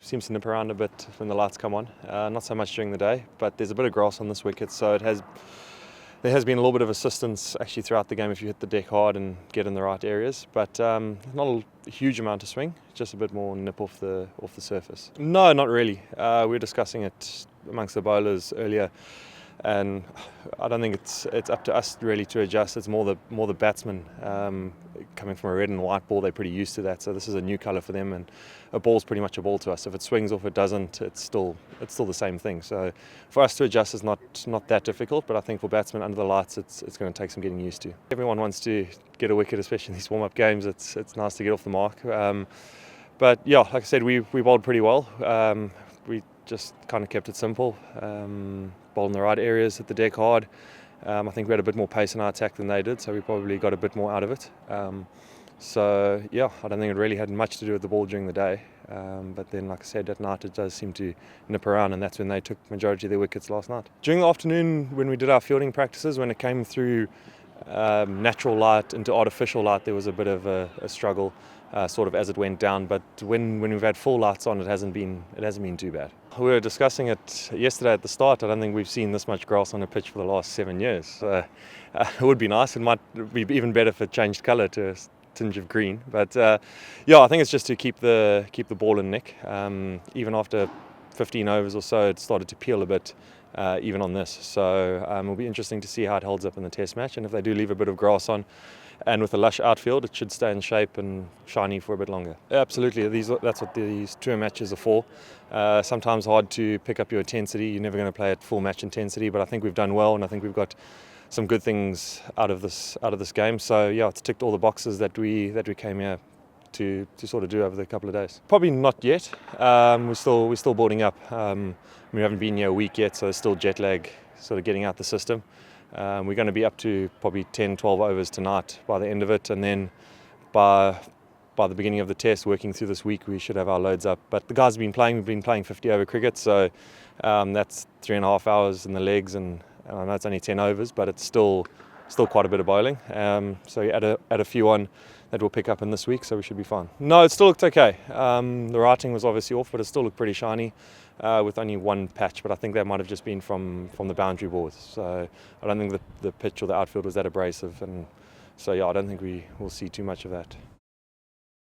Seems to nip around a bit when the lights come on. Not so much during the day, but there's a bit of grass on this wicket, so there has been a little bit of assistance actually throughout the game if you hit the deck hard and get in the right areas. But not a huge amount of swing, just a bit more nip off the surface. No, not really. We were discussing it amongst the bowlers earlier, and I don't think it's up to us really to adjust. It's more the batsmen. Coming from a red and white ball, they're pretty used to that. So this is a new colour for them, and a ball's pretty much a ball to us. If it swings or if it doesn't, it's still the same thing. So for us to adjust is not that difficult, but I think for batsmen under the lights, it's going to take some getting used to. Everyone wants to get a wicket, especially in these warm-up games. It's nice to get off the mark. But yeah, like I said, we bowled pretty well. We just kind of kept it simple. Bowled in the right areas, hit the deck hard. I think we had a bit more pace in our attack than they did, so we probably got a bit more out of it. So yeah, I don't think it really had much to do with the ball during the day. But then, like I said, at night it does seem to nip around, and that's when they took majority of their wickets last night. During the afternoon, when we did our fielding practices, when it came through natural light into artificial light, there was a bit of a struggle, sort of as it went down. But when we've had full lights on, it hasn't been too bad. We were discussing it yesterday at the start. I don't think we've seen this much grass on a pitch for the last 7 years. It would be nice. It might be even better if it changed colour to a tinge of green. But yeah, I think it's just to keep the ball in nick. Even after 15 overs or so, it started to peel a bit. Even on this, so it'll be interesting to see how it holds up in the test match, and if they do leave a bit of grass on and with a lush outfield, it should stay in shape and shiny for a bit longer. Absolutely, that's what these tour matches are for. Sometimes hard to pick up your intensity. You're never going to play at full match intensity, but I think we've done well, and I think we've got some good things out of this game. So yeah, it's ticked all the boxes that we came here to sort of do over the couple of days. Probably not yet. We're still boarding up. We haven't been here a week yet, so there's still jet lag sort of getting out the system. We're going to be up to probably 10, 12 overs tonight by the end of it, and then by the beginning of the test, working through this week, we should have our loads up. But the guys have been playing. We've been playing 50 over cricket, so that's 3.5 hours in the legs, and I know it's only 10 overs, but it's still quite a bit of bowling. So you add a few on that we'll pick up in this week, so we should be fine. No, it still looked okay. The writing was obviously off, but it still looked pretty shiny with only one patch, but I think that might have just been from the boundary boards. So I don't think the pitch or the outfield was that abrasive, and so yeah, I don't think we will see too much of that.